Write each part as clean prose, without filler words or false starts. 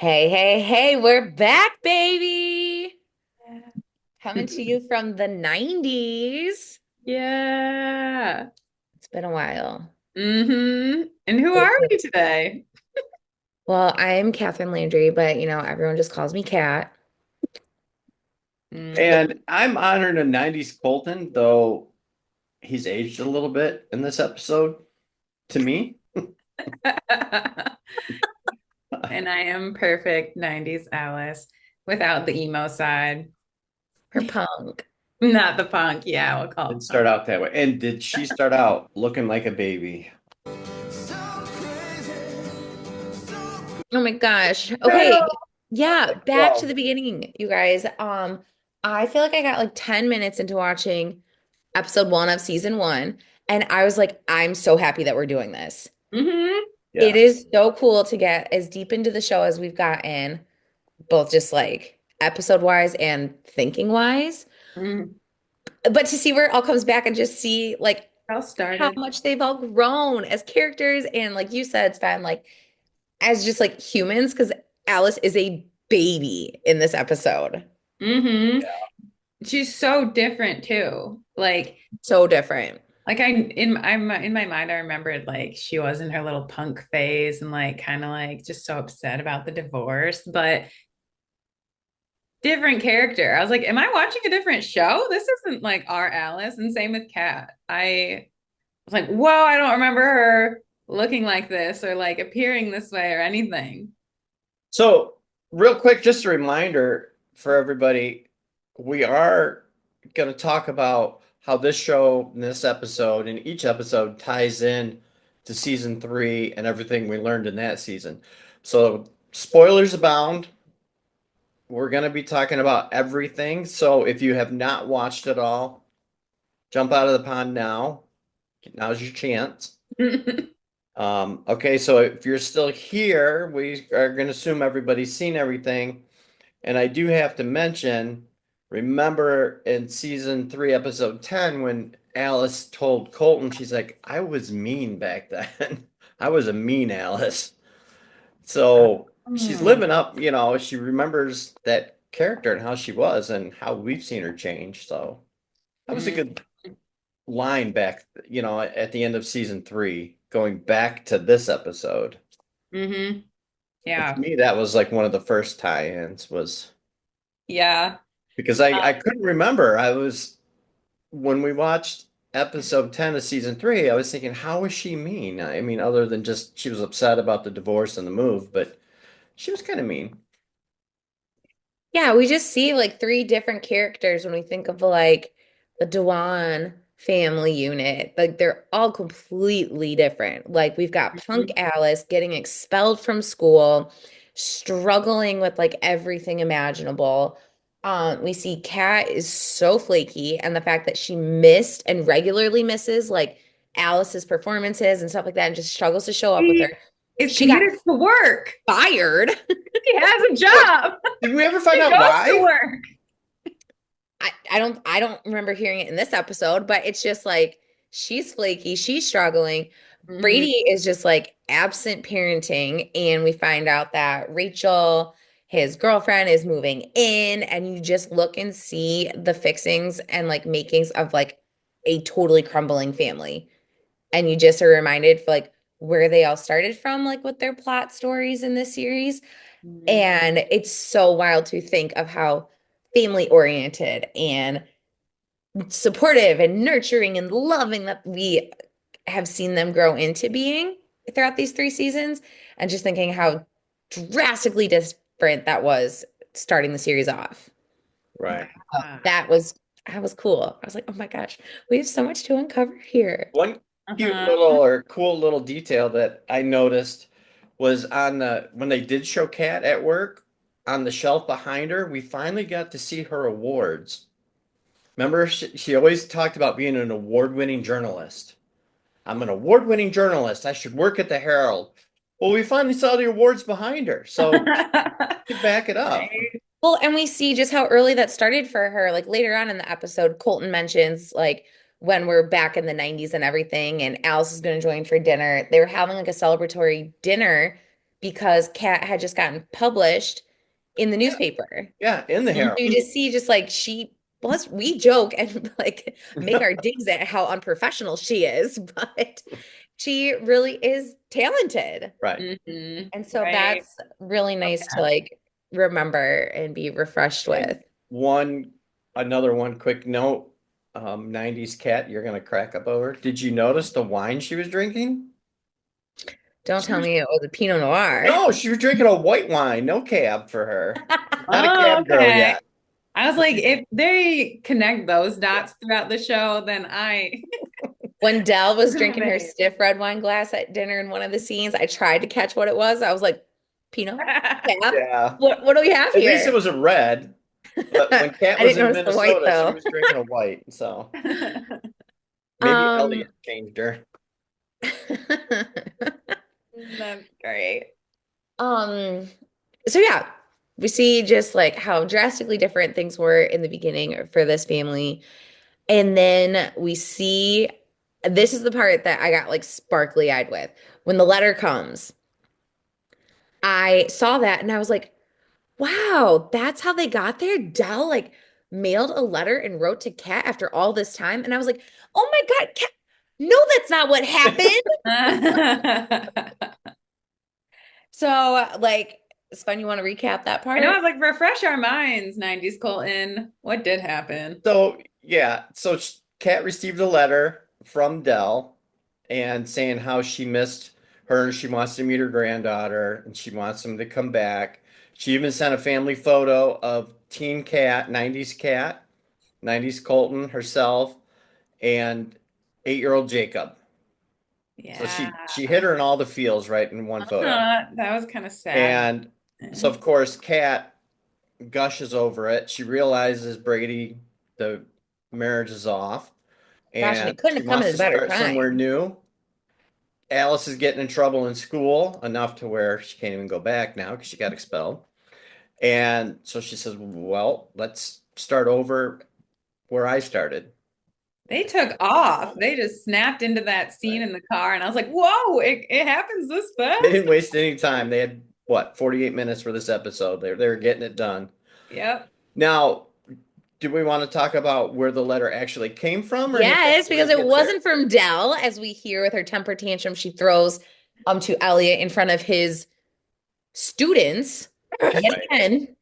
Hey, hey, hey, we're back, baby. Coming to you from the 90s. Yeah. It's been a while. And who are we today? Well, I'm Catherine Landry, but everyone just calls me Kat. Mm. And I'm honoring a 90s Colton, though he's aged a little bit in this episode to me. And I am perfect 90s Alice without the emo side. Her punk. Not the punk. Yeah, we'll call Didn't it start punk. out that way. And did she start out looking like a baby? Oh my gosh. Okay. Yeah, back to Wow. the beginning, you guys. I feel like I got like 10 minutes into watching episode 1 of season 1, and I was like, I'm so happy that we're doing this. hmm It Yeah. is so cool to get as deep into the show as we've gotten, both just like episode wise and thinking wise. hmm But to see where it all comes back and just see like All how started. much they've all grown as characters and like you said, Sven, like as just like humans, because Alice is a baby in this episode. hmm She's so different too. So different. I'm in my mind, I remembered like she was in her little punk phase and like kind of like just so upset about the divorce, but different character. I was like, am I watching a different show? This isn't like our Alice. And same with Kat. I was like, whoa, I don't remember her looking like this or like appearing this way or anything. So, real quick, just a reminder for everybody, we are going to talk about how this show, in this episode, and each episode ties in to season three and everything we learned in that season. So, spoilers abound. We're going to be talking about everything. So if you have not watched it all, jump out of the pond now. Now's your chance. Okay, so if you're still here, we are going to assume everybody's seen everything. And I do have to mention, remember in season three, episode 10, when Alice told Colton, she's like, I was mean back then. I was a mean Alice. So she's Hmm. living up, she remembers that character and how she was and how we've seen her change. So that was a good line back, at the end of season three, going back to this episode. Mm-hmm. And to Yeah. me, that was like one of the first tie-ins was Yeah. because I couldn't remember. When we watched episode 10 of season three, I was thinking, how was she mean? I mean, other than just she was upset about the divorce and the move, but she was kind of mean. Yeah, we just see like three different characters when we think of like the Dewan family unit. Like they're all completely different. Like we've got Punk Mhm. Alice getting expelled from school, struggling with like everything imaginable. We see Kat is so flaky, and the fact that she missed and regularly misses like Alice's performances and stuff like that, and just struggles to show up with her. She is She got committed to work. fired. She has a What? job. Did we ever find She out goes to why? work. I don't remember hearing it in this episode, but it's just like she's flaky, she's struggling. hmm Brady is just like absent parenting, and we find out that Rachel, his girlfriend, is moving in, and you just look and see the fixings and like makings of like a totally crumbling family. And you just are reminded like where they all started from, like with their plot stories in this series. And it's so wild to think of how family oriented and supportive and nurturing and loving that we have seen them grow into being throughout these 3 seasons. And just thinking how drastically different that was starting the series off. Right. That was cool. I was like, oh my gosh, we have so much to uncover here. One cute Uh-huh. little or cool little detail that I noticed was on the when they did show Kat at work on the shelf behind her, we finally got to see her awards. Remember, she always talked about being an award-winning journalist. I'm an award-winning journalist. I should work at the Herald. Well, we finally saw the awards behind her, so to back it up. Right. Well, and we see just how early that started for her. Like later on in the episode, Colton mentions like when we're back in the 90s and everything, and Alice is going to join for dinner. They were having like a celebratory dinner because Kat had just gotten published in the newspaper. Yeah, in the Mhm. Herald. You just see just like we joke and like make our digs at how unprofessional she is, but she really is talented. Right. And so Right. that's really nice to Okay. like remember and be refreshed And with. another one quick note, 90s cat, you're gonna crack up over. Did you notice the wine she was drinking? Don't She tell was, me it was a Pinot Noir. no, she was drinking a white wine. No cab for her. Not a Oh, cab girl okay. yet. I was like, if they connect those dots throughout the show, then I When Dell was drinking her amazed. stiff red wine glass at dinner in one of the scenes, I tried to catch what it was. I was like, Pinot? Cab? Yeah. What do we have At least it here? was a red. But when Kat I was didn't in notice the white Minnesota, she though. was drinking a white. So maybe Um, Elliott changed her. That's great. um, so yeah, we see just like how drastically different things were in the beginning for this family. And then we see this is the part that I got like sparkly eyed with. When the letter comes, I saw that and I was like, wow, that's how they got there. Dell like mailed a letter and wrote to Kat after all this time. And I was like, oh my God, Kat, no, that's not what happened. I So, like, it's fun. You want to recap that know, I part? was like, refresh our minds, 90s Colton. What did happen? So yeah, so Kat received a letter from Dell and saying how she missed her and she wants to meet her granddaughter and she wants them to come back. She even sent a family photo of teen Cat, 90s Colton herself, and 8-year-old Jacob. So Yeah. she hit her in all the feels right in one photo. That was kind of sad. And so of course Kat gushes over it. She realizes the marriage is off, Gosh, and and it couldn't she have come wants at to a better start somewhere time. new. Alice is getting in trouble in school enough to where she can't even go back now because she got expelled. And so she says, well, let's start over where I started. They took off. They just snapped into that scene Right. in the car, and I was like, whoa, it happens this They fast? didn't waste any time. They had what, 48 minutes for this episode. They were getting it done. Yep. Now, do we want to talk about where the letter actually came from or hang on Yes, till because it it gets there? wasn't from Dell, as we hear with her temper tantrum she throws to Elliot in front of his students. Yet Right. again,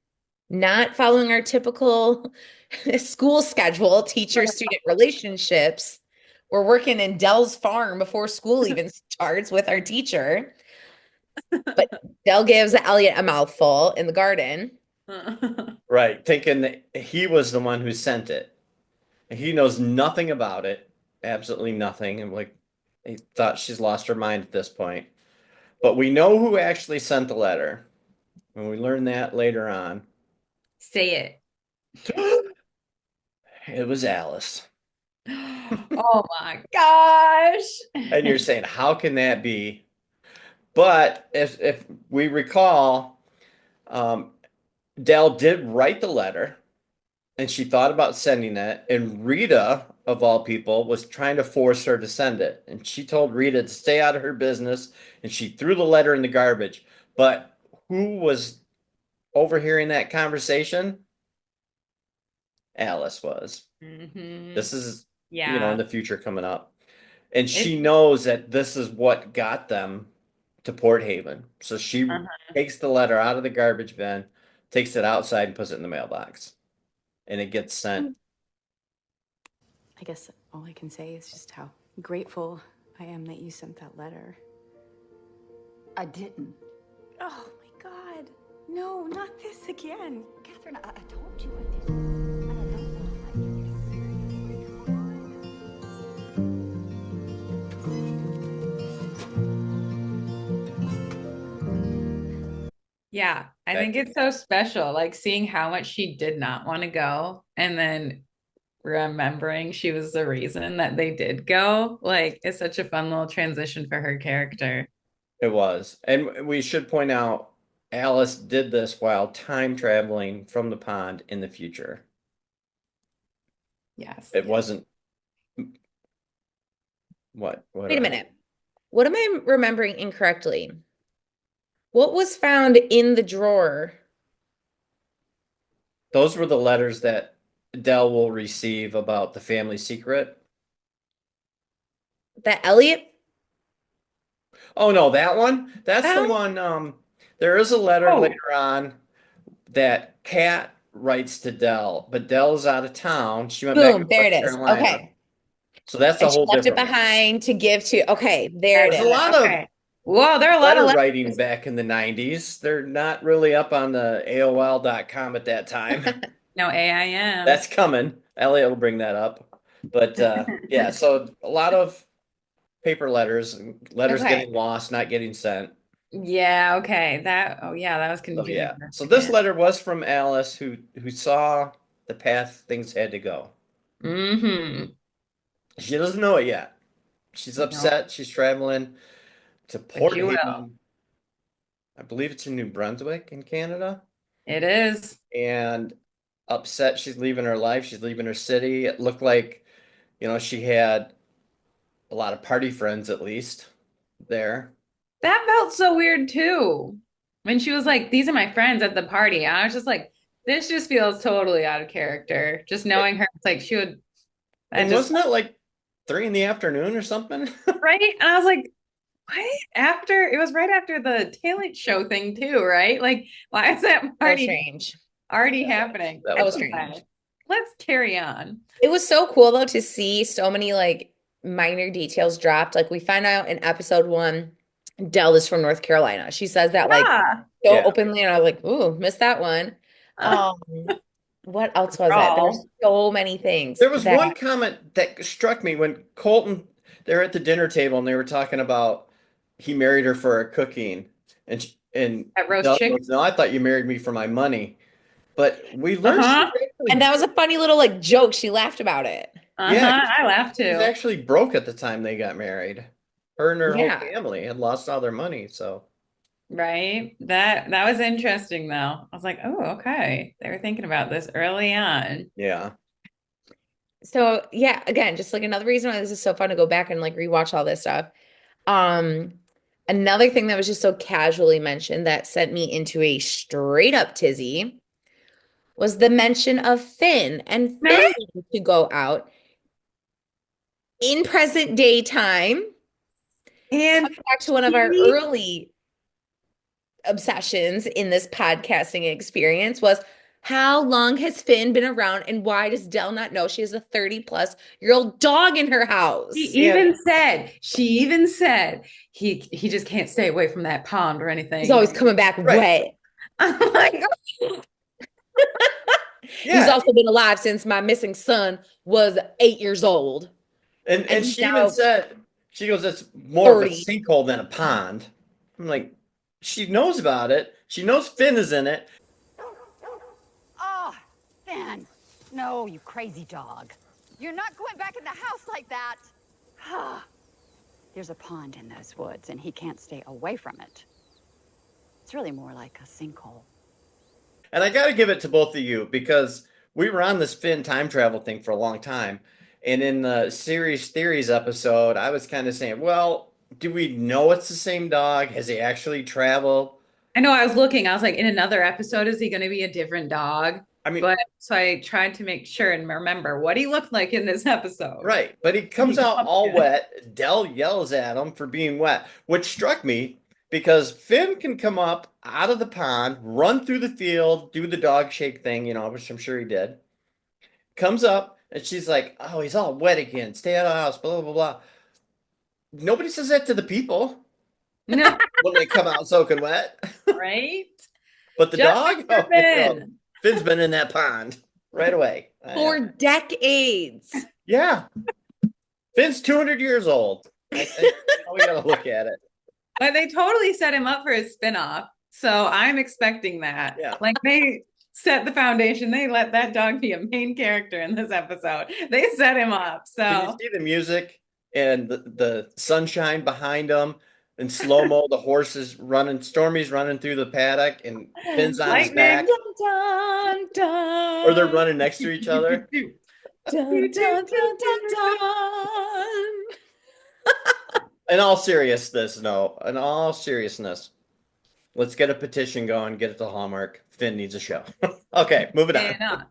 not following our typical school schedule, teacher-student relationships. We're working in Dell's farm before school even starts with our teacher. But Dell gives Elliot a mouthful in the garden. Right. Thinking that he was the one who sent it. He knows nothing about it, absolutely nothing. And like, he thought she's lost her mind at this point. But we know who actually sent the letter, and we learn that later on. Say it. It was Alice. Oh my gosh. And you're saying, how can that be? But if we recall, um, Dell did write the letter, and she thought about sending it, and Rita, of all people, was trying to force her to send it. And she told Rita to stay out of her business, and she threw the letter in the garbage. But who was overhearing that conversation? Alice was. Hmm. This is, in Yeah. the future coming up. And It's she knows that this is what got them to Port Haven. So she uh-huh. takes the letter out of the garbage bin, takes it outside, and puts it in the mailbox. And it gets sent. I guess all I can say is just how grateful I am that you sent that letter. I didn't. Oh my God. No, not this again. Catherine, I told you I didn't. And I don't Yeah, I think it's so special, like seeing how much she did not want to go and then remembering she was the reason that they did go. Like, it's such a fun little transition for her character. It was. And we should point out Alice did this while time traveling from the pond in the future. Yes. It wasn't what Wait a minute. What am I remembering incorrectly? What was found in the drawer? Those were the letters that Dell will receive about the family secret. That Elliot? Oh no, that one? That's the Um, one. There is a letter oh, later on that Kat writes to Dell, but Dell's out of town. She went back to Boom, there North it is. Carolina. Okay. So that's a And she whole left it different one. behind to give to, okay, there it There's a is. lot of okay. Whoa, there are a lot of letter letters. writing back in the 90s. They're not really up on the AOL.com at that time. No AIM. That's coming. Elliot will bring that up. But yeah, so a lot of paper letters and letters Okay. getting lost, not getting sent. Yeah, okay. Oh yeah, that was So confusing yeah. for a So this second. letter was from Alice who saw the path things had to go. Mm-hmm. She doesn't know it yet. She's No, upset. She's traveling to but Port you will. Haven. I believe it's in New Brunswick in Canada. It is. And upset she's leaving her life. She's leaving her city. It looked like, she had a lot of party friends at least there. That felt so weird too. When she was like, "These are my friends at the party." I was just like, this just feels totally out of character. Just knowing her, it's like she would that And just wasn't it like 3 in the afternoon or something? right? And I was like, what? After it was right after the talent show thing too, right? Like, why is that So party strange. already That happening? that That was was strange. strange. Let's carry on. It was so cool though to see so many like minor details dropped. Like we find out in episode 1, Dell is from North Carolina. She says that like Yeah. so Yeah. openly, and I was like, ooh, missed that one. Um, what else was it? There's Raw. so many things There was that one comment that struck me when they're at the dinner table and they were talking about he married her for her cooking. And That roast Doug chicken. goes, no, I thought you married me for my money. But we learned Uh-huh. and that was a funny little like joke. She laughed about it. yeah, Uh-huh. I laughed she's too. actually broke at the time they got married. Her and her whole Yeah. family had lost all their money. So Right. That was interesting though. I was like, oh, okay. They were thinking about this early on. yeah. So yeah, again, just like another reason why this is so fun to go back and like rewatch all this stuff. Um, Another thing that was just so casually mentioned that sent me into a straight up tizzy was the mention of Finn and Finn needing to go out in present day time. And Coming back to one of our he early obsessions in this podcasting experience was how long has Finn been around and why does Dell not know she has a 30-plus-year-old dog in her house? she even said he just can't stay away from that pond or He's anything. always coming back Right. wet. I'm like, He's Yeah. also been alive since my missing son was 8 years old. And And he's she even now said, she goes, it's more of a 30. sinkhole than a pond. I'm like, she knows about it. She knows Finn is in it. Oh, Finn. No, you crazy dog. You're not going back in the house like that. There's a pond in those woods, and he can't stay away from it. It's really more like a sinkhole. And I got to give it to both of you because we were on this Finn time travel thing for a long time. And in the series theories episode, I was kind of saying, well, do we know it's the same dog? Has he actually traveled? I know I was looking, I was like, in another episode, is he going to be a different dog? I mean, But so I tried to make sure and remember what he looked like in this episode. right. But he comes He out comes all in. wet. Dell yells at him for being wet, which struck me because Finn can come up out of the pond, run through the field, do the dog shake thing, which I'm sure he did. Comes up and she's like, oh, he's all wet again. Stay out of the house, blah, blah, blah. Nobody says that to the people No, when they come out soaking wet. right? But the Justice dog, for Finn. Finn's been in that pond right away. For decades. Yeah. Finn's 200 years old. We got to look at it. But they totally set him up for a spinoff. So I'm expecting that. Yeah. Like they set the foundation. They let that dog be a main character in this episode. They set him up. Can you So see the music and the sunshine behind them? In slow mo, the horse is running. Stormy's running through the paddock, and Finn's on his back, lightning. Dun, dun, or they're running next to each other. Dun, dun, dun, dun, dun. In all seriousness, no. In all seriousness, Let's get a petition going, get it to Hallmark. Finn needs a show. Okay, moving on. Spin-off.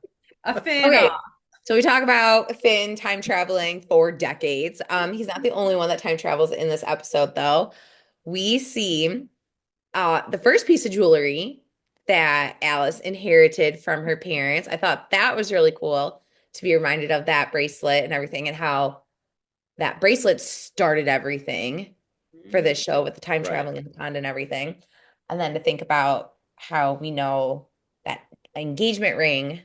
A Okay. spin-off. So we talk about Finn time traveling for decades. He's not the only one that time travels in this episode, though. We see the first piece of jewelry that Alice inherited from her parents. I thought that was really cool to be reminded of that bracelet and everything, and how that bracelet started everything for this show with the time Right. traveling in the pond and everything. And then to think about how we know that engagement ring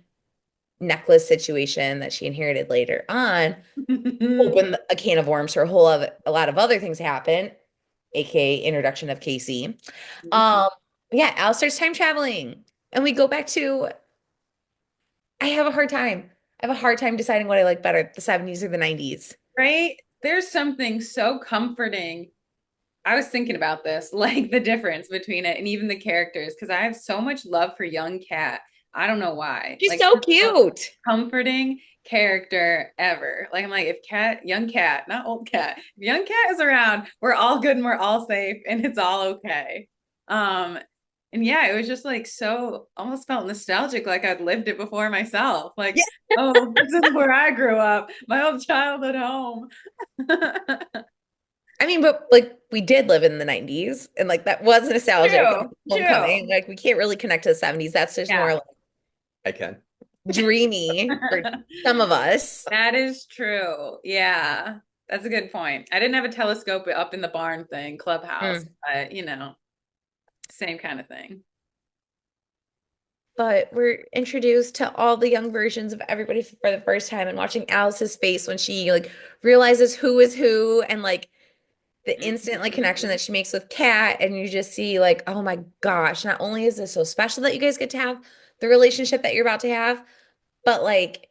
necklace situation that she inherited later on opened a can of worms for a lot of other things happen, aka introduction of Casey. Yeah, Al starts time traveling, and we go back to. I have a hard time. I have a hard time deciding what I like better, the 70s or the 90s. Right? There's something so comforting. I was thinking about this, like the difference between it and even the characters, because I have so much love for young Cat. I don't know why. She's Like, so cute. comforting character ever. Like, I'm like, if young Cat, not old Cat, if young Cat is around, we're all good and we're all safe and it's all okay. And yeah, it was just like so almost felt nostalgic, like I'd lived it before myself. Like, oh, this is where I grew up, my old childhood home. I mean, but like we did live in the 90s, and like that was nostalgic. True, Homecoming. Like we can't really connect to the 70s. That's just Yeah. more like I can. dreamy for some of us. That is true. Yeah, that's a good point. I didn't have a telescope up in the barn thing, clubhouse, but same kind of thing. But we're introduced to all the young versions of everybody for the first time, and watching Alice's face when she like realizes who is who, and like the instant like connection that she makes with Kat, and you just see like, oh my gosh, not only is this so special that you guys get to have the relationship that you're about to have, but like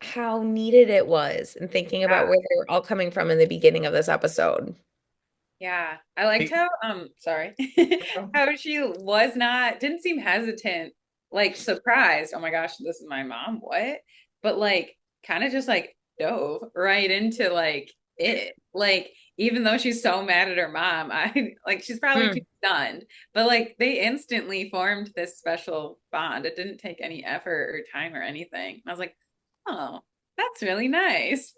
how needed it was, and thinking about where they were all coming from in the beginning of this episode. Yeah, I liked how sorry, how she didn't seem hesitant, like surprised. Oh my gosh, this is my mom. What? But like kind of just like dove right into like it. Like even though she's so mad at her mom, I like she's probably too stunned. But like they instantly formed this special bond. It didn't take any effort or time or anything. I was like, oh, that's really nice.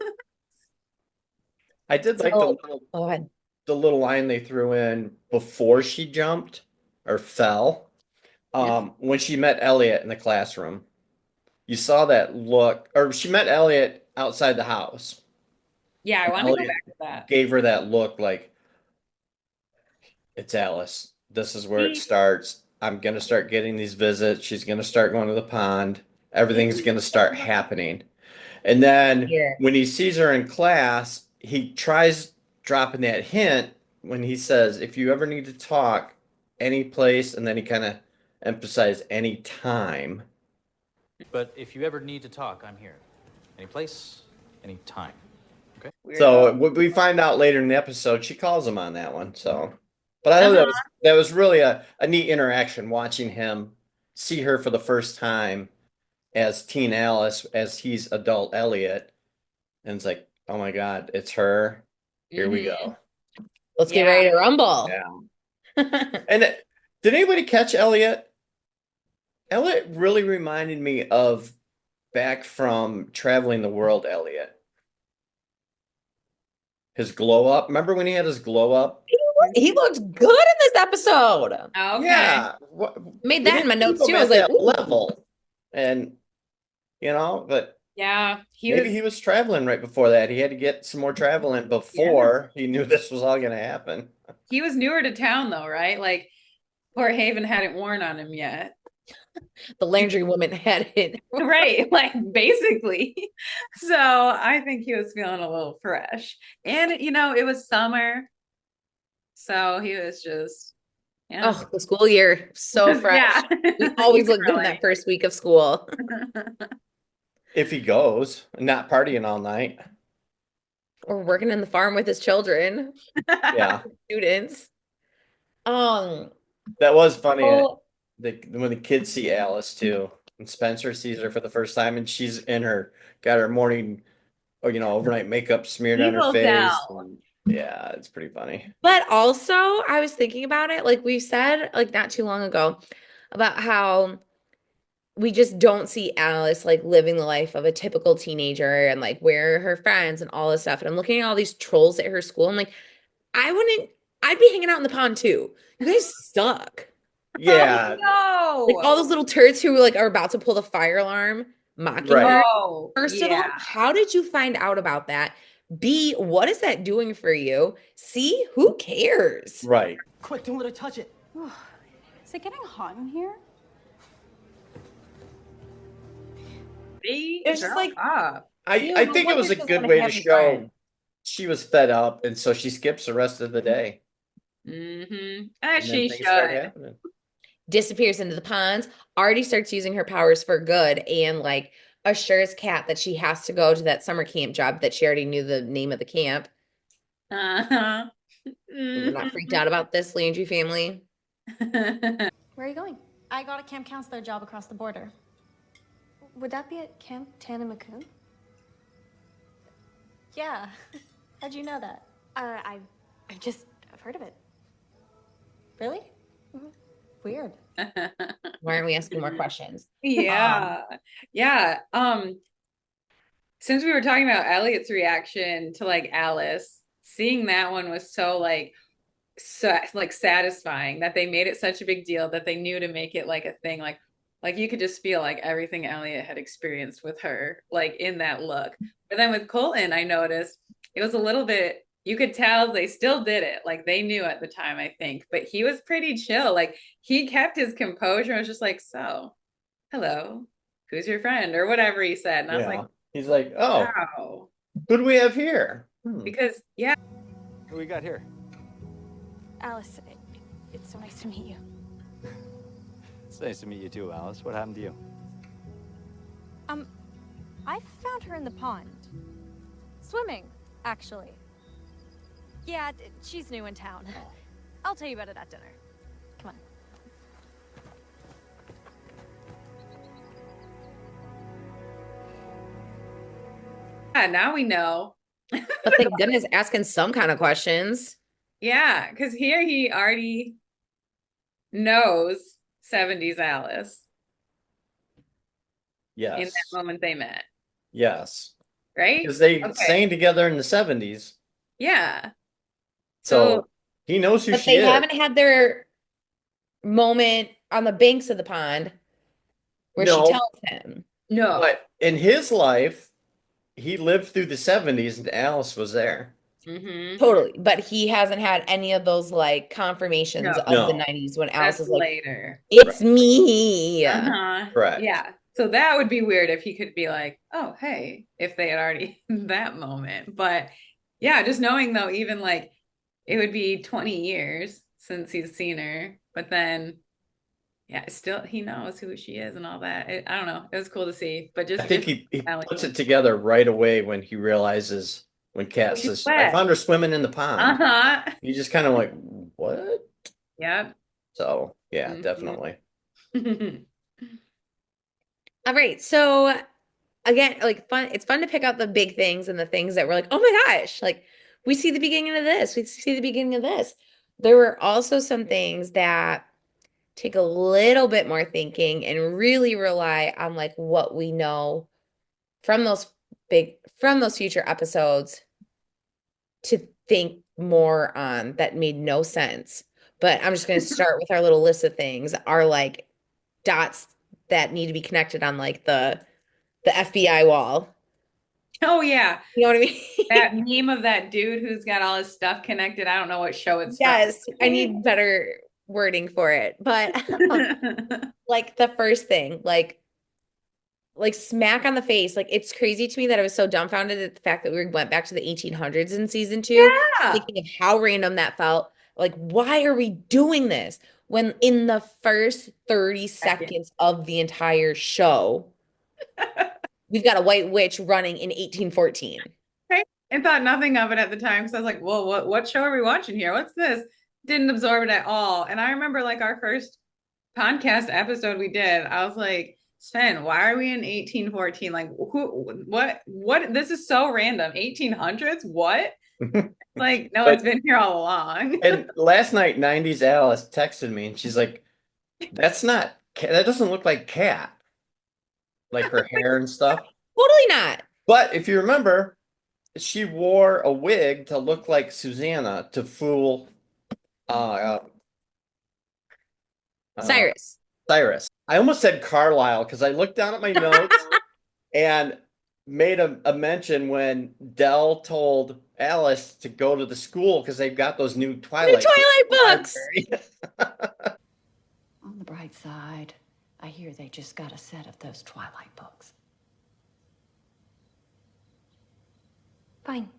I did like So, go ahead. the little line they threw in before she jumped or fell. When she met Elliott in the classroom, you saw that look, or she met Elliott outside the house. Yeah, I And want to go Elliott back to that. gave her that look like, it's Alice. This is where it starts. I'm gonna start getting these visits. She's gonna start going to the pond. Everything's gonna start happening. And then Yeah. when he sees her in class, he tries dropping that hint when he says, if you ever need to talk, any place, and then he kind of emphasized any time. But if you ever need to talk, I'm here. Any place, any time. Okay? So what we find out later in the episode, she calls him on that one. So, but I thought that was really a neat interaction, watching him see her for the first time as teen Alice, as he's adult Elliot. And it's like, oh my God, it's her. Here we go. Let's get ready to rumble. Yeah. And did anybody catch Elliot? Elliot really reminded me of back from Traveling the World Elliot. His glow up. Remember when he had his glow up? He looked good in this episode. Okay. Yeah. Made that in my notes too. I was like, that level. And but yeah, maybe he was traveling right before that. He had to get some more traveling before he knew this was all going to happen. He was newer to town though, right? Like poor Haven hadn't worn on him yet. The Landry woman had it. Right, like basically. So I think he was feeling a little fresh. And it was summer. So he was just Oh, the school year. So fresh. Yeah. We always look good in that first week of school. If he goes, not partying all night. Or working in the farm with his children. Yeah. Students. That was funny. When the kids see Alice too, and Spencer sees her for the first time, and she's got her morning, overnight makeup smeared on her face. Yeah, it's pretty funny. But also, I was thinking about it, like we said, like not too long ago, about how we just don't see Alice like living the life of a typical teenager and like where are her friends and all this stuff. And I'm looking at all these trolls at her school. I'm like, I wouldn't, I'd be hanging out in the pond too. You guys suck. Yeah, Like No. all those little turds who like are about to pull the fire alarm, mocking right. her. Oh, First of all, yeah. how did you find out about that? B, what is that doing for you? C, who cares? Right. Quick, don't let her touch it. Is it getting hot in here? See, It's just girl like, up. I no think it wonder was a she doesn't good wanna way to have any show friends. she was fed up, and so she skips the rest of the day. Mm-hmm. And As then she things start should. happening. Disappears into the ponds, already starts using her powers for good, and like assures Kat that she has to go to that summer camp job that she already knew the name of the camp. Uh-huh. We're not freaked out about this, Landry family. Where are you going? I got a camp counselor job across the border. Would that be at Camp Tanamacoon? Yeah. How'd you know that? I've heard of it. Really? Weird. Why aren't we asking more questions? Yeah. Yeah. Since we were talking about Elliott's reaction to like Alice, seeing that one was so like satisfying that they made it such a big deal that they knew to make it like a thing. Like you could just feel like everything Elliott had experienced with her, like in that look. But then with Colton, I noticed it was a little bit, you could tell they still did it. Like they knew at the time, I think, but he was pretty chill. Like he kept his composure and was just like, so, hello, who's your friend? Or whatever he said. And I was like, Yeah. He's like, oh, wow. who do we have here? Because yeah, Who we got here? Alice, it's so nice to meet you. It's nice to meet you too, Alice. What happened to you? I found her in the pond. Swimming, actually. Yeah, she's new in town. I'll tell you about it at dinner. Come on. now we know. But thank goodness asking some kind of questions. Yeah, because here he already knows 70s Alice in that Yes. moment they met, Yes. right? Because they Okay. sang together in the 70s. Yeah. So he knows who But she they is. haven't had their moment on the banks of the pond where she No, tells him. No. but in his life, he lived through the 70s and Alice was there. Mm-hmm. Totally. But he hasn't had any of those like confirmations No. of the No. 90s when Alice That's is like, later. it's me. Uh-huh. Correct. Yeah. So that would be weird if he could be like, oh, hey, if they had already that moment. But yeah, just knowing though, even like it would be 20 years since he's seen her, but then yeah, still he knows who she is and all that. I don't know. It was cool to see. But I think he Alex- puts it together right away when he realizes when Kat She's says, I wet. found her swimming in the pond. Uh-huh. You just kind of like, what? Yep. So yeah, Mhm. definitely. All right. So again, like fun, it's fun to pick out the big things and the things that we're like, oh my gosh, like we see the beginning of this, we see the beginning of this. There were also some things that take a little bit more thinking and really rely on like what we know from those future episodes to think more on that made no sense. But I'm just going to start with our little list of things are like dots that need to be connected on like the FBI wall. Oh yeah. You know what I mean? That meme of that dude who's got all his stuff connected. I don't know what show it's Yes, I from. need better wording for it. But like the first thing, like smack on the face. Like it's crazy to me that I was so dumbfounded at the fact that we went back to the 1800s in season 2, Yeah. thinking of how random that felt. Like, why are we doing this when in the first 30 seconds of the entire show, we've got a white witch running in 1814? I thought nothing of it at the time because I was like, well, what show are we watching here? What's this? Didn't absorb it at all. And I remember like our first podcast episode we did, I was like, Sven, why are we in 1814? Like what this is so random. 1800s? What? Like, no, it's But been here all along. and last night, 90s Alice texted me and she's like, that doesn't look like Cat, like her hair and stuff. Totally not. But if you remember, she wore a wig to look like Susanna to fool uh, uh, Cyrus. Cyrus. I almost said Carlisle because I looked down at my notes and made a mention when Dell told Alice to go to the school because they've got those new The Twilight books in the Twilight books. library. On the bright side, I hear they just got a set of those Twilight books. Fine.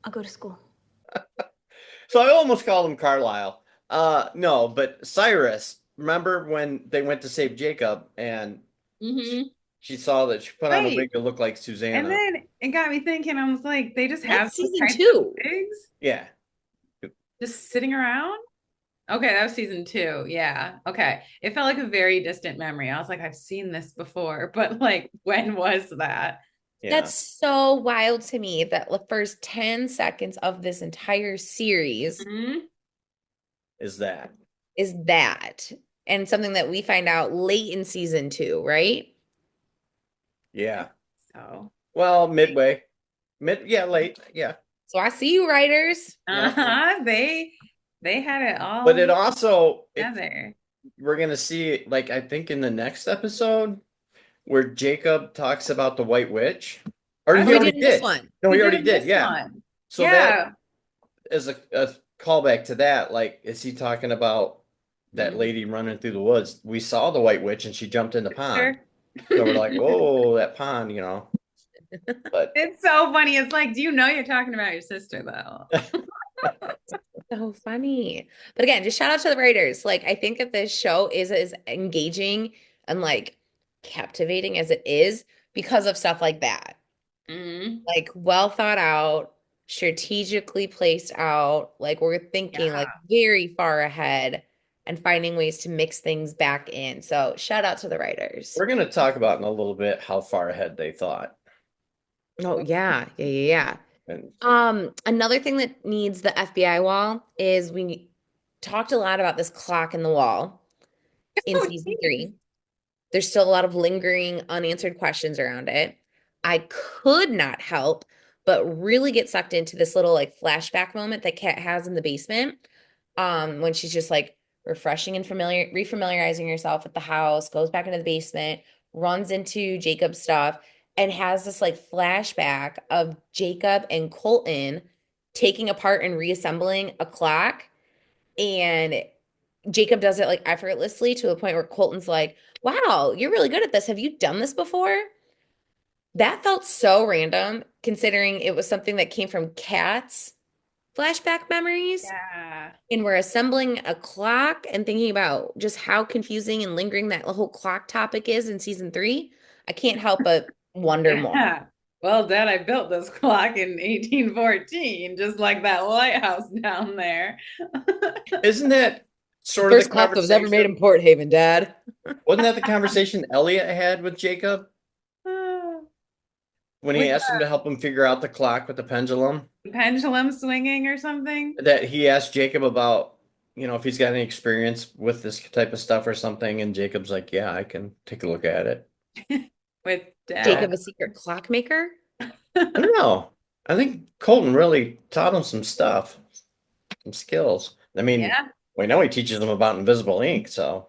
I'll go to school. So I almost called him Carlisle. No, but Cyrus, remember when they went to save Jacob and Mm-hmm. she saw that she put on a Right. wig to look like And Susanna? then it got me thinking, I was like, they just have That's those season types of 2. wigs Yeah. just sitting around. Okay, that was season 2. Yeah. Okay. It felt like a very distant memory. I was like, I've seen this before, but like, when was that? Yeah. That's so wild to me that the first 10 seconds of this entire series Mhm. Is that. is that. And something that we find out late in season 2, right? Yeah. So, Well, midway. Late. Yeah. So I see you, writers. uh-huh. They had it all But it also, together. we're gonna see, like, I think in the next episode where Jacob talks about the White Witch. Or Oh, he We already did in this did. one. No, We he already in did. this Yeah. one. So that is a callback to that. Like, is he talking about that Mhm. lady running through the woods? We saw the White Witch and she jumped in the pond. Sure. So we're like, whoa, that pond, But It's so funny. It's like, do you know you're talking about your sister though? So funny. But again, just shout out to the writers. Like, I think that this show is as engaging and like captivating as it is because of stuff like that. Mhm. Like, well thought out, strategically placed out. Like, we're thinking like Yeah. very far ahead and finding ways to mix things back in. So, shout out to the writers. we're gonna talk about in a little bit how far ahead they thought. Oh, yeah. Yeah, yeah, yeah. And Another thing that needs the FBI wall is we talked a lot about this clock in the wall in Oh, season geez. 3. There's still a lot of lingering unanswered questions around it. I could not help but really get sucked into this little like flashback moment that Kat has in the basement. When she's just like refreshing and refamiliarizing herself with the house, goes back into the basement, runs into Jacob's stuff, and has this like flashback of Jacob and Colton taking apart and reassembling a clock. And Jacob does it like effortlessly to a point where Colton's like, wow, you're really good at this. Have you done this before? That felt so random considering it was something that came from Kat's flashback memories. Yeah. And we're assembling a clock and thinking about just how confusing and lingering that whole clock topic is in season 3. I can't help but wonder more. Yeah. Well, Dad, I built this clock in 1814, just like that lighthouse down there. isn't that The sort of the first clock that was ever made in conversation? Port Haven, Dad. Wasn't that the conversation Elliott had with Jacob when he With asked him to help him figure out the clock with the pendulum? the pendulum swinging or something? That he asked Jacob about, if he's got any experience with this type of stuff or something, and Jacob's like, yeah, I can take a look at it. With Dad. Jacob, a secret clockmaker? I don't know. I think Colton really taught him some stuff, some skills. I mean, Yeah. we know he teaches them about invisible ink, so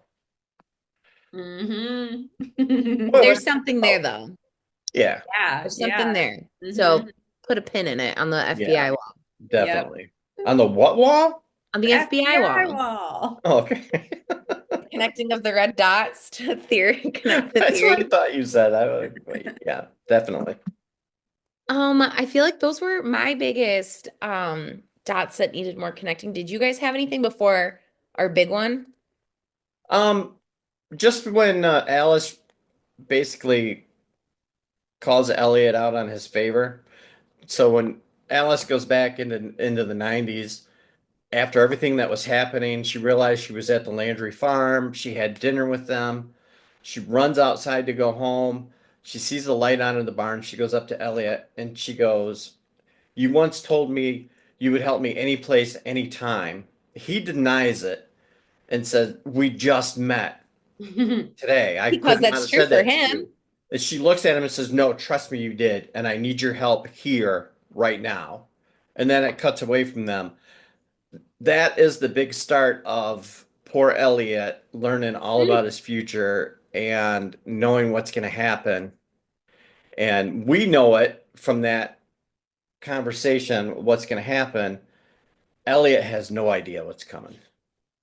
Mm-hmm. There's something there, though. yeah, Yeah. There's something Yeah. there. Mhm. So put a pin in it on the FBI wall. definitely. On the what wall? On the FBI wall. wall. Oh, okay. Connecting of the red dots to theory. Connect the That's what I theory. thought you said. Yeah, definitely. I feel like those were my biggest dots that needed more connecting. Did you guys have anything before our big one? Just when Alice basically calls Elliot out on his favor. So when Alice goes back into the 90s, after everything that was happening, she realized she was at the Landry farm. She had dinner with them. She runs outside to go home. She sees the light on in the barn. She goes up to Elliot and she goes, You once told me you would help me any place, anytime. He denies it and says, we just met today. I Because could not that's have true said for that to him. you. And she looks at him and says, no, trust me, you did. And I need your help here right now. And then it cuts away from them. That is the big start of poor Elliot learning all about his future and knowing what's going to happen. And we know it from that conversation, what's going to happen. Elliot has no idea what's coming.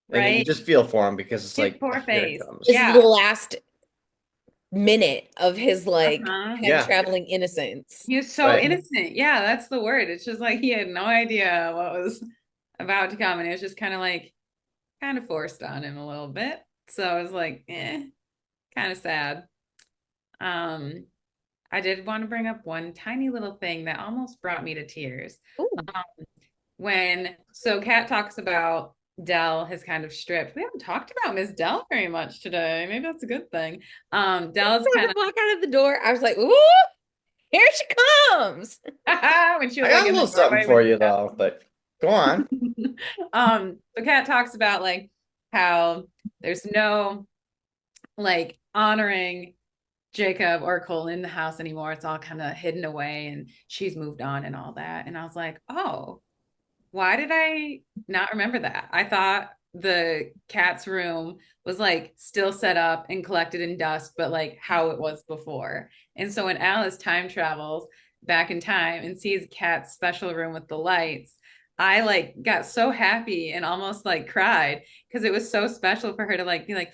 And you Right? just feel for him because it's His like, poor here it face. comes. This is Yeah. the last minute of his like Uh-huh. time Yeah, traveling innocence. He was so right. innocent. Yeah, that's the word. It's just like he had no idea what was about to come, and it was just kind of like kind of forced on him a little bit. So I was like, kind of sad. Um, I did want to bring up one tiny little thing that almost brought me to tears. Ooh. When so Kat talks about Dell has kind of stripped. We haven't talked about Miss Dell very much today. Maybe that's a good thing. Dell's kind of Walk out of the door. I was like, ooh, here she comes. when she I was like got a in the little something doorway for with you though, but go on. so Kat talks about like how there's no like honoring Jacob or Cole in the house anymore. It's all kind of hidden away and she's moved on and all that. And I was like, oh, why did I not remember that? I thought the cat's room was like still set up and collected in dust, but like how it was before. And so when Alice time travels back in time and sees Cat's special room with the lights, I like got so happy and almost like cried because it was so special for her to like be like,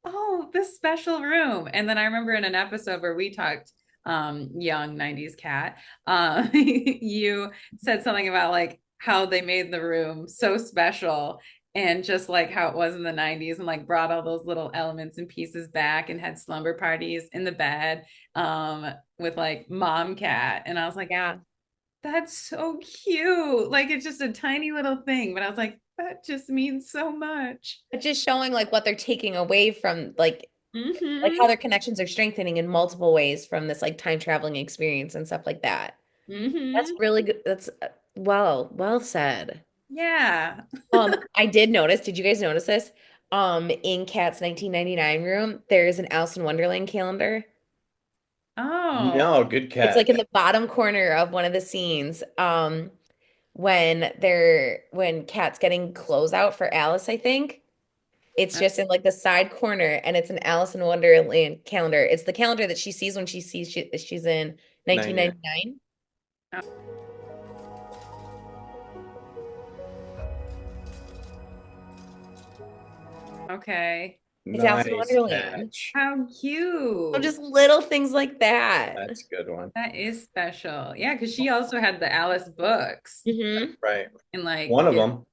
oh, this special room. And then I remember in an episode where we talked young 90s cat, you said something about like how they made the room so special and just like how it was in the 90s and like brought all those little elements and pieces back and had slumber parties in the bed with like mom cat. And I was like, Yeah. that's so cute. Like it's just a tiny little thing, but I was like, that just means so much. But just showing like what they're taking away from like Mm-hmm. how their connections are strengthening in multiple ways from this like time traveling experience and stuff like that. That's Mm-hmm. really good. That's well said. Yeah. I did notice, did you guys notice this? In Kat's 1999 room, there is an Alice in Wonderland calendar. Oh. No, good It's like in catch. the bottom corner of one of the scenes. When Kat's getting clothes out for Alice, I think. It's just in like the side corner and it's an Alice in Wonderland calendar. It's the calendar that she sees when she sees she's in 99. 1999. Okay. It's Alice in Nice Wonderland. catch. How So cute. just little things like that. That's a good one. That is special. Yeah, because she also had the Alice books Hmm. Right. and like One of them.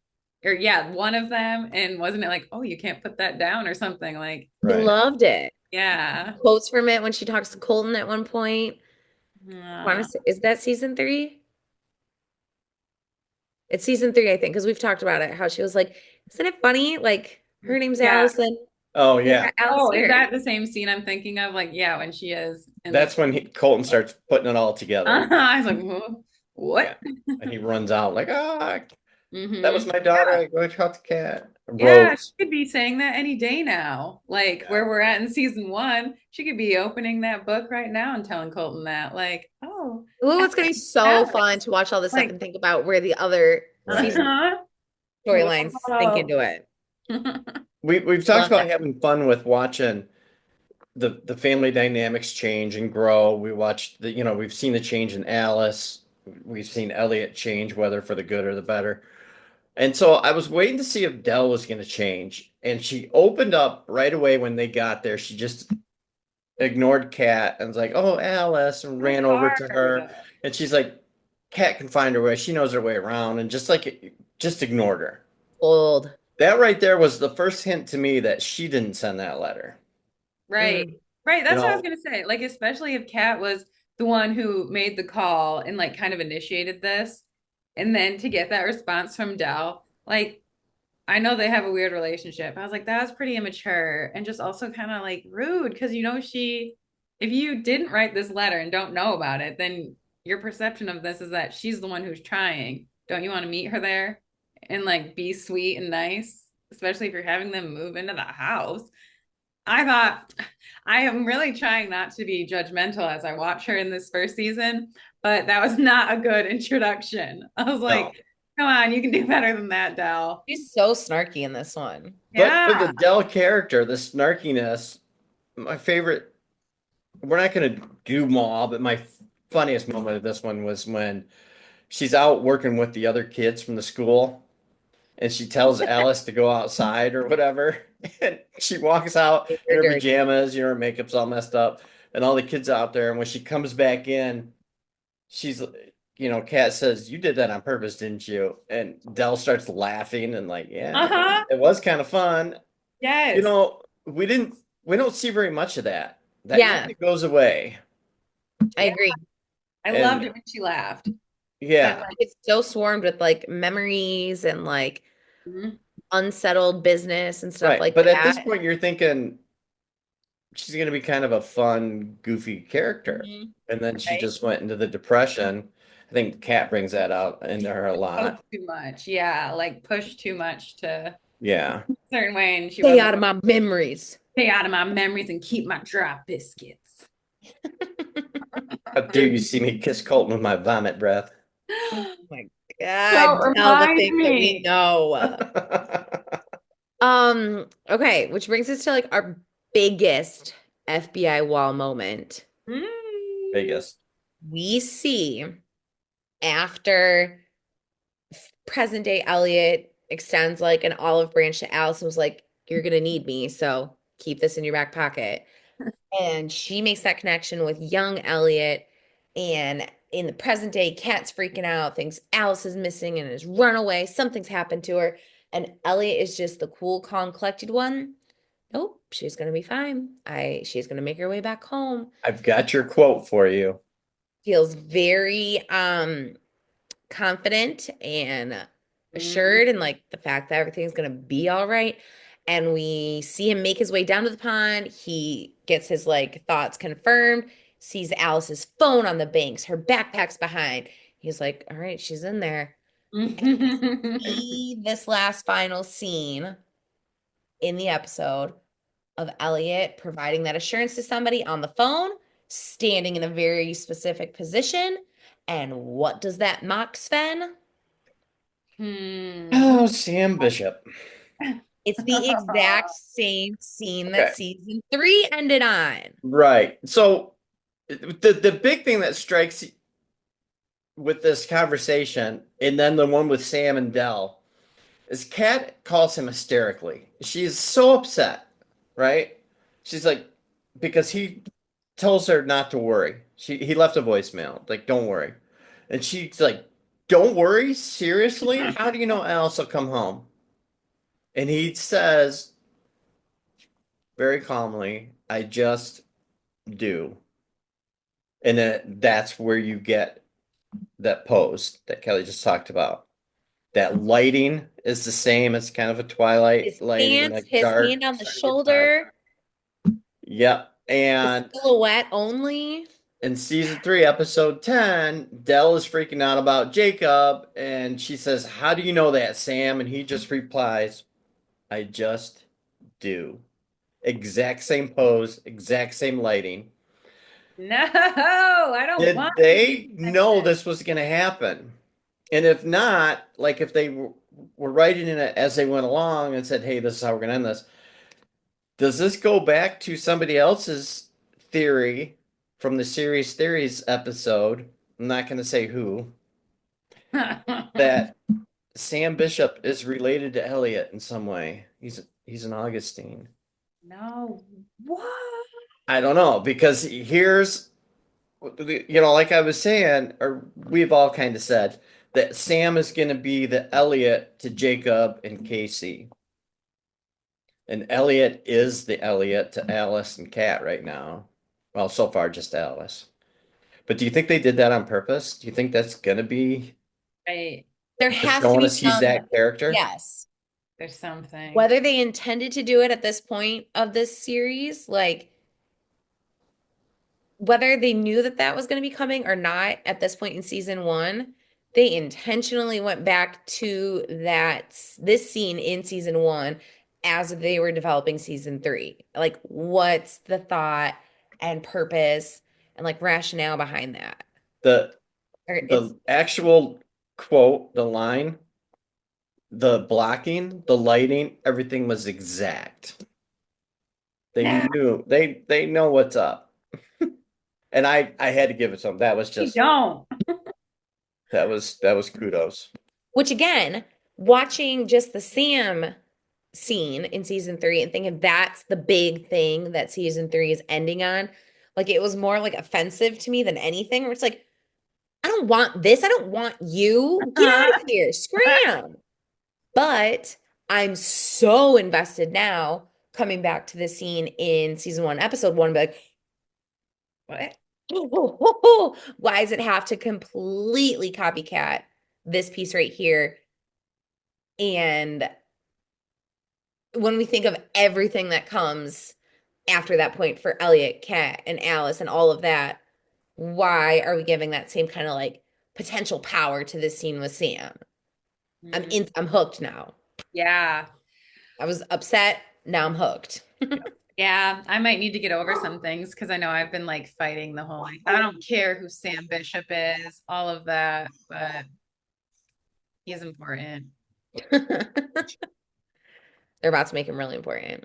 or yeah, one of them. And wasn't it like, oh, you can't put that down or something? Like, He Right. loved it. yeah. Quotes from it when she talks to Colton at one point. Uh, Is that season 3? It's season 3, I think, because we've talked about it. How she was like, "Isn't it funny? Like her name's yeah. Allison. Oh We yeah. got Alice Oh, is here." that the same scene I'm thinking of? Like, yeah, when she is in That's the when Colton starts putting it all together. I was like, what? And he runs out like, ah, that was Mm-hmm. my daughter. I go caught the cat. Yeah, Rose. she could be saying that any day now. Like Yeah. where we're at in season 1, she could be opening that book right now and telling Colton that, like, oh, Ooh, it's gonna be so Alex. fun to watch all this stuff Like, and think about where the other Right. season uh-huh. storylines sink into Wow. it. We've talked Love about it. having fun with watching the family dynamics change and grow. We watched we've seen the change in Alice. We've seen Elliot change, whether for the good or the better. And so I was waiting to see if Dell was going to change. And she opened up right away when they got there. She just ignored Kat and was like, "Oh, Alice," and ran over to her. Hard. And she's like, "Kat can find her way. She knows her way around." And just ignored her. Old. That right there was the first hint to me that she didn't send that letter. Right. Mm. Right. You That's what I was know, gonna say. Like, especially if Kat was the one who made the call and like kind of initiated this, and then to get that response from Dell, like I know they have a weird relationship. I was like, that was pretty immature and just also kind of like rude because if you didn't write this letter and don't know about it, then your perception of this is that she's the one who's trying. Don't you want to meet her there and like be sweet and nice, especially if you're having them move into the house? I thought I am really trying not to be judgmental as I watch her in this first season, but that was not a good introduction. I was No. like, come on, you can do better than that, Dell. She's so snarky in this one. But for the Yeah. Dell character, the snarkiness, my favorite, we're not going to do them all, but my funniest moment of this one was when she's out working with the other kids from the school and she tells Alice to go outside or whatever. And she walks out in her Dirty. pajamas, her makeup's all messed up, and all the kids out there. And when she comes back in, she's, Kat says, "You did that on purpose, didn't you?" And Dell starts laughing and like, yeah, Uh-huh. it was kind of fun. Yes. We don't see very much of that. That Yeah. kind of goes away. I agree. I And- loved it when she laughed. Yeah. It's so swarmed with like memories and like Mhm. unsettled business and stuff Right. like But that. at this point, you're thinking she's going to be kind of a fun, goofy character. Mhm. And then she Right. just went into the depression. I think Kat brings that out into her a lot. Spoke too much. Yeah, like pushed too much to Yeah. a certain way, and she Stay wasn't out of my memories. stay out of my memories and keep my dry biscuits. How dare you see me kiss Colton with my vomit breath? Oh my God, So tell the remind things that we me. know. Okay, which brings us to like our biggest FBI wall moment. Mm. Vegas. We see after present day Elliott extends like an olive branch to Alice and was like, "You're gonna need me, so keep this in your back pocket." And she makes that connection with young Elliott. And in the present day, Kat's freaking out, thinks Alice is missing and has run away. Something's happened to her. And Elliott is just the cool, calm, collected one. Nope, she's gonna be fine. She's gonna make her way back home. I've got your quote for you. Feels very confident and assured and like the fact that everything's gonna be all right. And we see him make his way down to the pond. He gets his like thoughts confirmed, sees Alice's phone on the banks, her backpack's behind. He's like, all right, she's in there. See this last final scene in the episode of Elliott providing that assurance to somebody on the phone, standing in a very specific position. And what does that mock, Sven? Oh, Sam Bishop. It's the exact same scene that Okay. season 3 ended on. Right. So the big thing that strikes with this conversation, and then the one with Sam and Dell, is Kat calls him hysterically. She's so upset, right? She's like, because he tells her not to worry. He left a voicemail, like, don't worry. And she's like, don't worry? Seriously? How do you know Alice will come home? And he says very calmly, I just do. And then that's where you get that pose that Kelly just talked about. That lighting is the same. It's kind of a twilight His lighting, pants, like his dark. hand on the starting to get dark. shoulder, Yep. the And silhouette only. in season 3, episode 10, Dell is freaking out about Jacob, and she says, how do you know that, Sam? And he just replies, I just do. Exact same pose, exact same lighting. No, I don't Did want they to know this was going to happen? And if not, like if they were writing it as they went along and said, hey, this is how we're going to end this, does this go back to somebody else's theory from the Series Theories episode? I'm not going to say who, that Sam Bishop is related to Elliot in some way. He's an Augustine. No. What? I don't know, because here's, like I was saying, or we've all kind of said, that Sam is going to be the Elliot to Jacob and Casey. And Elliot is the Elliot to Alice and Kat right now. Well, so far just Alice. But do you think they did that on purpose? Do you think that's going to be Right. There they're has to showing be us he's some, that character? yes. There's something. Whether they intended to do it at this point of this series, like whether they knew that that was going to be coming or not at this point in season one, they intentionally went back to this scene in season one as they were developing season three. Like, what's the thought and purpose and like rationale behind that? The Or it's the actual quote, the line, the blocking, the lighting, everything was exact. They No, knew they know what's up. And I had to give it to them. That was you just don't. that was kudos. which again, watching just the Sam scene in season three and thinking that's the big thing that season three is ending on, like it was more like offensive to me than anything. Where it's like, I don't want this. I don't want you. Get out of here. Scram. But I'm so invested now coming back to the scene in season one, episode one, be like, What? why does it have to completely copycat this piece right here? And when we think of everything that comes after that point for Elliot, Kat, and Alice, and all of that, why are we giving that same kind of like potential power to this scene with Sam? I'm hooked now. Yeah. I was upset. Now I'm hooked. Yeah, I might need to get over some things because I know I've been like fighting the whole like I don't care who Sam Bishop is, all of that, but he's important. They're about to make him really important.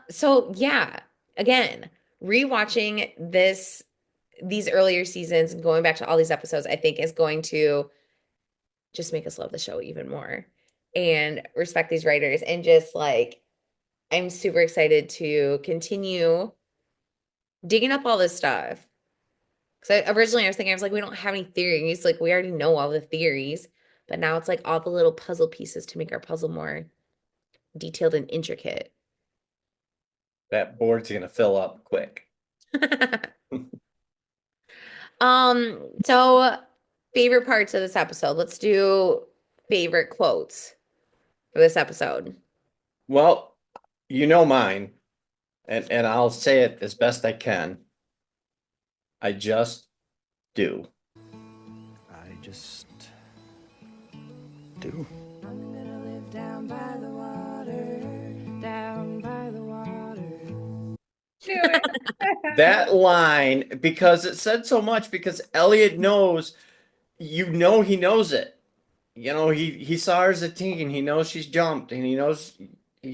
So yeah, again, rewatching these earlier seasons and going back to all these episodes, I think is going to just make us love the show even more and respect these writers and just like I'm super excited to continue digging up all this stuff. Because originally I was thinking, I was like, we don't have any theories. Like, we already know all the theories. But now it's like all the little puzzle pieces to make our puzzle more detailed and intricate. That board's gonna fill up quick. So favorite parts of this episode. Let's do favorite quotes for this episode. Well, you know mine, and I'll say it as best I can. I just do. I just do. I'm gonna live down by the water, down by the water. That line, because it said so much, because Elliot knows, he knows it. He saw her as a teen. He knows she's jumped, and he knows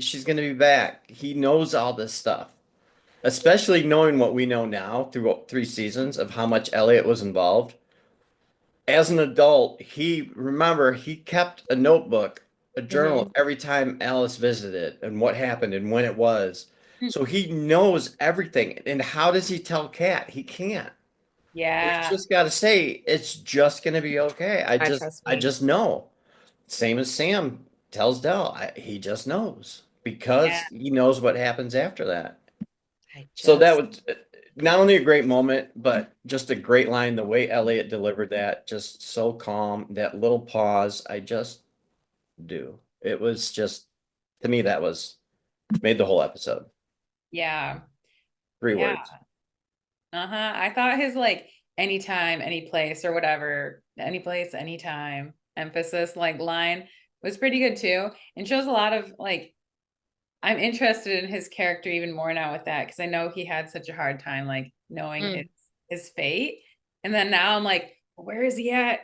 she's gonna be back. He knows all this stuff, especially knowing what we know now through 3 seasons of how much Elliot was involved. As an adult, he kept a notebook, a journal of Mhm. every time Alice visited and what happened and when it was. So he knows everything. And how does he tell Kat? He can't. He's Yeah. just got to say it's just gonna be okay. I I just trust I me. just know. Same as Sam tells Dell. He just knows Yeah. because he knows what happens after that. I So that just was not only a great moment, but just a great line. The way Elliot delivered that, just so calm. That little pause, I just do. It was just, to me, that was made the whole episode. Yeah. 3 words. Uh-huh. I thought his like anytime, any place or whatever, any place, anytime emphasis like line was pretty good too. And shows a lot of like I'm interested in his character even more now with that because I know he had such a hard time like knowing Mm. his fate. And then now I'm like, where is he at?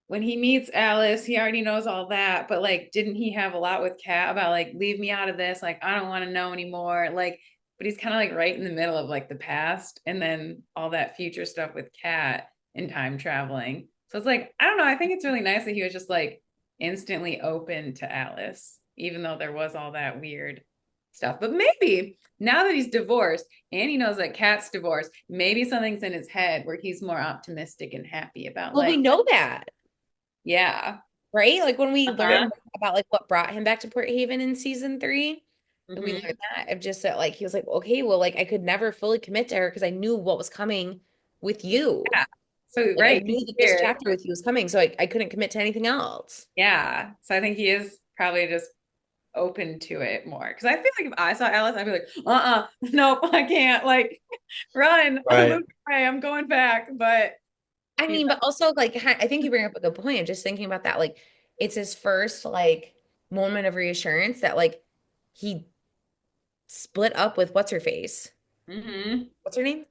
When he meets Alice, he already knows all that, but like, didn't he have a lot with Kat about like, leave me out of this? Like, I don't want to know anymore. Like, but he's kind of like right in the middle of like the past and then all that future stuff with Kat and time traveling. So it's like, I don't know. I think it's really nice that he was just like instantly open to Alice, even though there was all that weird stuff. But maybe now that he's divorced and he knows that Kat's divorced, maybe something's in his head where he's more optimistic and happy about well, we like, know that, yeah. right? Like when we Uh-huh. learned about like what brought him back to Port Haven in season three, and we Mhm. learned that of just that like he was like, okay, well, like I could never fully commit to her because I knew what was coming with you. Yeah. So Like I right knew that this here. chapter with you was coming, so I couldn't commit to anything else. Yeah. So I think he is probably just open to it more. Because I feel like if I saw Alice, I'd be like, nope, I can't. Like, run, I'm Right. moving away, I'm going back. But I you mean, but also like I think you bring up a good point. I'm just thinking about that. Like it's his first like moment of reassurance that like he split up with what's her face. know, What's her name?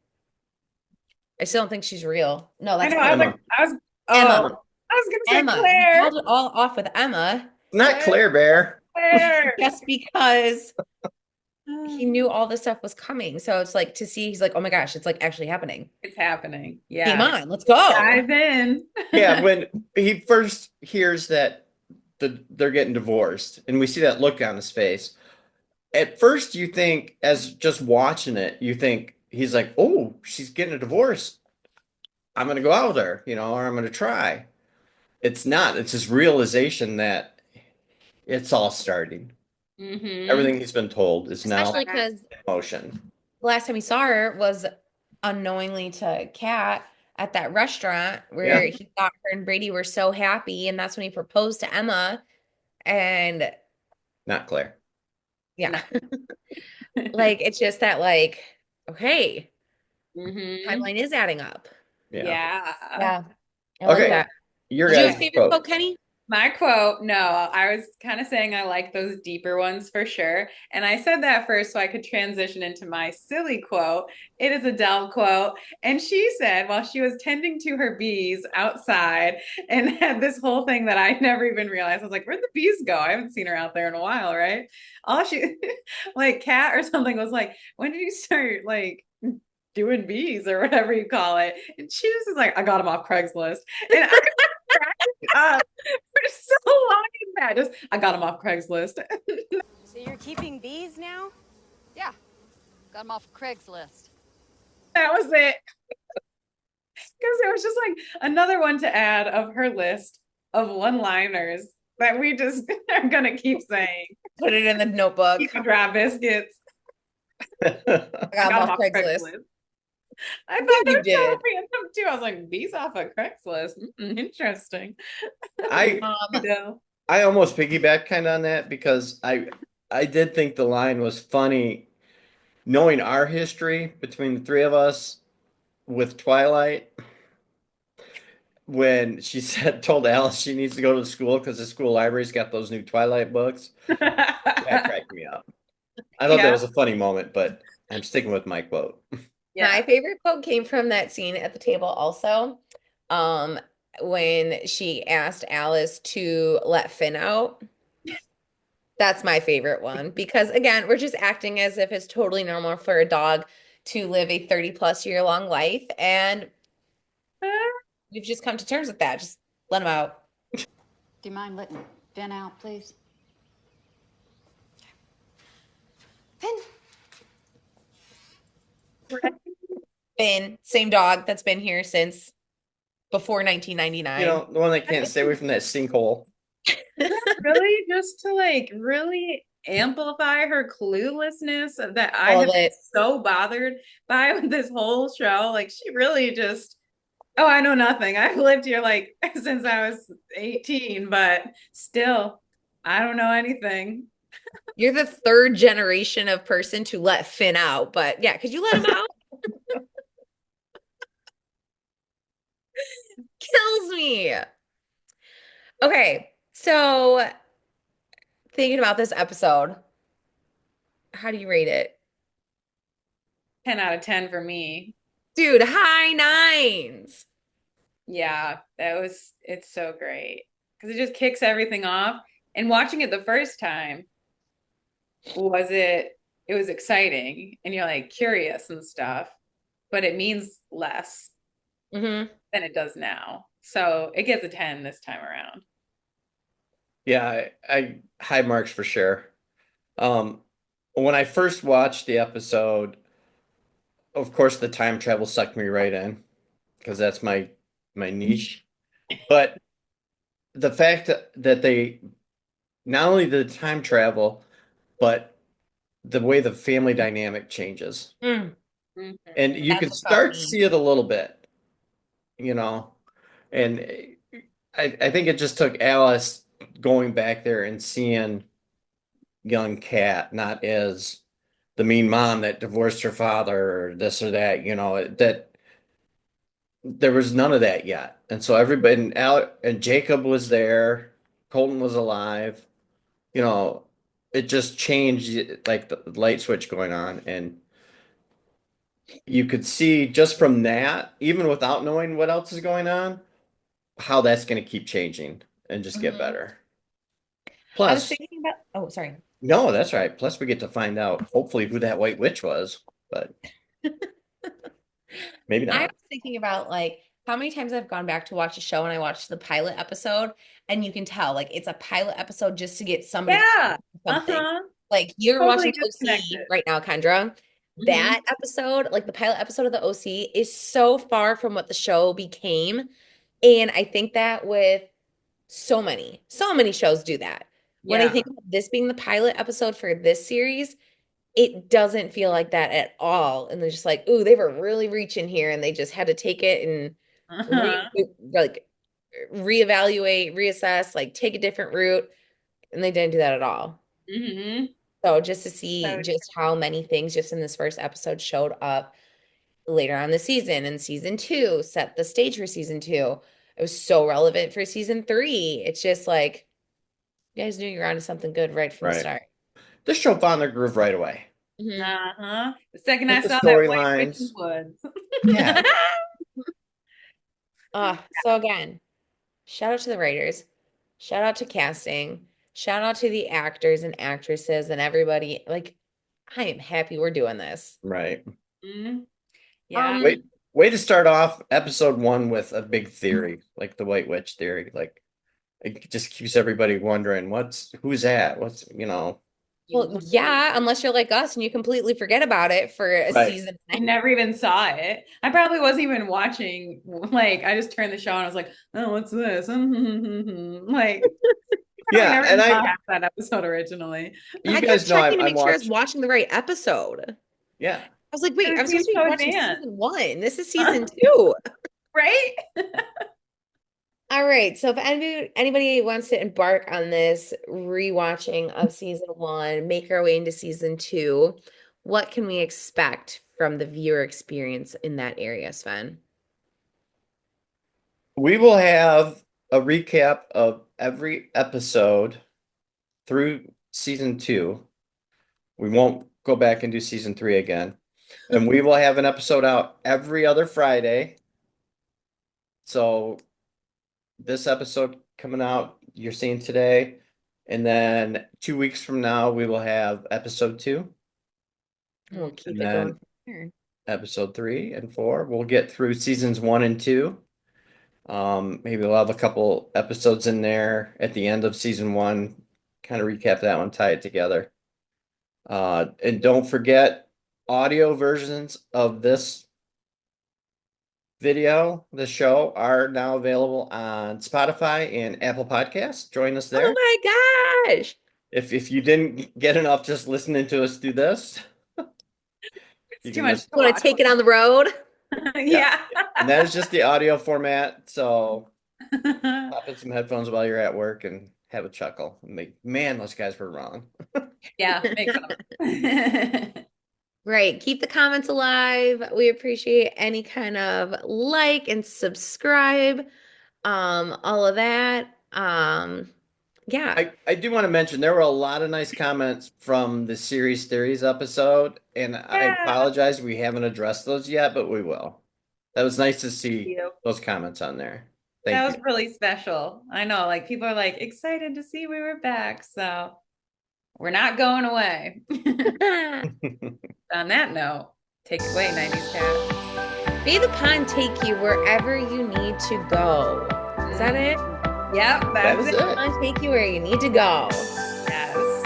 I still don't think she's real. No, I that's know. I was Claire. like, Emma. I was gonna say Emma. He Claire, called it all off with Emma Not Claire Bear. Claire. just because he knew all this stuff was coming. So it's like to see, he's like, oh my gosh, it's like actually happening. It's happening. Game Yeah. on, let's go. Dive in. Yeah, when he first hears that they're getting divorced, and we see that look on his face. At first, you think, as just watching it, you think he's like, "Oh, she's getting a divorce. I'm gonna go out there, or I'm gonna try." It's not. It's his realization that it's all starting. Mm-hmm. Everything he's been told is now Especially in because motion. the last time he saw her was unknowingly to Kat at that restaurant where Yeah, he thought her and Brady were so happy, and that's when he proposed to Emma. And not Claire. yeah, No. like it's just that, like, okay, Mm-hmm. timeline is adding up. Yeah. Yeah. Yeah, I like Okay, that. your Did you have guys' a favorite quote. quote, Kenny? My quote, no, I was kind of saying I like those deeper ones for sure. And I said that first so I could transition into my silly quote. It is a Dell quote. And she said, while she was tending to her bees outside and had this whole thing that I never even realized, I was like, where'd the bees go? I haven't seen her out there in a while, right? All she, like, Cat or something was like, when did you start, like, doing bees or whatever you call it? And she was just like, I got them off Craigslist. And I up for so long in that. Just I got them off Craigslist. So you're keeping bees now? Yeah, got him off Craigslist. That was it. Because it was just like another one to add of her list of one-liners that we just are gonna keep saying. Put it in the notebook. Keep dry biscuits. I got I them got off them off Craigslist. Craigslist. I thought Yeah, that you was kind of did. random too. I was like, bees off of Craigslist. Interesting. I Um, No. I almost piggyback kind of on that because I did think the line was funny, knowing our history between the three of us with Twilight. When she told Alice she needs to go to the school because the school library's got those new Twilight books. That cracked me up. I thought that Yeah. was a funny moment, but I'm sticking with my quote. my Yeah. favorite quote came from that scene at the table also. Um, when she asked Alice to let Finn out. That's my favorite one because again, we're just acting as if it's totally normal for a dog to live a 30 plus year long life, and we've just come to terms with that. Just let him out. Do you mind letting Finn out, please? Finn. Finn, same dog that's been here since before 1999. The one that can't stay away from that sinkhole. Really just to like really amplify her cluelessness that I All have of been it. so bothered by with this whole show. Like she really just, oh, I know nothing. I've lived here like since I was 18, but still, I don't know anything. You're the third generation of person to let Finn out, but yeah, could you let him out? Kills me. Okay, so thinking about this episode, how do you rate it? 10 out of 10 for me. Dude, high nines. Yeah, it's so great because it just kicks everything off. And watching it the first time, it was exciting and you're like curious and stuff, but it means less Mm-hmm. than it does now. So it gets a 10 this time around. Yeah, I high marks for sure. Um, when I first watched the episode, of course, the time travel sucked me right in because that's my niche. But the fact that they not only the time travel, but the way the family dynamic changes. Mm, Mhm. And you that's can what got start to me. see it a little bit, you know. And I think it just took Alice going back there and seeing young Kat, not as the mean mom that divorced her father or this or that, that there was none of that yet. And so everybody and Jacob was there, Colton was alive, you know, it just changed like the light switch going on. And you could see just from that, even without knowing what else is going on, how that's going to keep changing and just get better. I was Plus, thinking about, oh, sorry. no, that's right. Plus, we get to find out hopefully who that white witch was, but maybe I not. was thinking about like how many times I've gone back to watch a show and I watched the pilot episode, and you can tell like it's a pilot episode just to get somebody Yeah. something. Uh-huh. Like you're Totally watching OC disconnected. right now, Kendra. That episode, like the pilot episode of the OC, is so far from what the show became. And I think that with so many shows do that. When I Yeah. think of this being the pilot episode for this series, it doesn't feel like that at all. And they're just like, ooh, they were really reaching here and they just had to take it and Uh-huh. like reevaluate, reassess, like take a different route. And they didn't do that at all. Mm-hmm. So just to see So just how many things just in this first episode showed up later on the season, and season 2 set the stage for season 2. It was so relevant for season 3. It's just like you guys knew you were onto something good right from the Right. start. This show found their groove right away. uh-huh. The second I With the saw that white witch in storylines. the woods. Yeah. So again, shout out to the writers, shout out to casting, shout out to the actors and actresses and everybody. Like, I am happy we're doing this. Right. Mm-hmm. Yeah. Way to start off episode 1 with a big theory, like the white witch theory. Like it just keeps everybody wondering who's that? Well, yeah, unless you're like us and you completely forget about it for a Right. season. I never even saw it. I probably wasn't even watching. Like, I just turned the show and I was like, "Oh, what's this?" Like, Yeah, never and saw half that episode originally. you I guys kept know checking to I make sure I was watched. watching the right episode. Yeah. I was like, wait, It I'm seems supposed to be so watching advanced. season 1. This is season 2. Right? All right. So if anybody wants to embark on this rewatching of season 1, make our way into season 2, what can we expect from the viewer experience in that area, Sven? We will have a recap of every episode through season 2. We won't go back and do season 3 again. And we will have an episode out every other Friday. So this episode coming out, you're seeing today. And then 2 weeks from now, we will have episode 2. We'll keep And it then going from here. episode 3 and 4. We'll get through seasons 1 and 2. Maybe we'll have a couple episodes in there at the end of season 1, kind of recap that one, tie it together. And don't forget, audio versions of this show are now available on Spotify and Apple Podcasts. Join us there. Oh my gosh. If you didn't get enough just listening to us do this, It's too much to Want watch. to take it on the road? Yeah. And that is just the audio format. So pop in some headphones while you're at work and have a chuckle. Man, those guys were wrong. Yeah. Makes sense. Right. Keep the comments alive. We appreciate any kind of like and subscribe. All of that. Yeah. I do want to mention there were a lot of nice comments from the Series Theories episode, and I apologize we haven't addressed those yet, but we will. That was nice to see those comments on there. Thank That you. was really special. I know, like people are like excited to see we were back. So we're not going away. On that note, take it away, 90s Cat. May the pond take you wherever you need to go. Is that it? Yep, That that's was it. it. Pond take you where you need to go. Yes.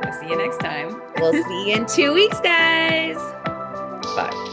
I'll see you next time. We'll see you in 2 weeks, guys. Bye.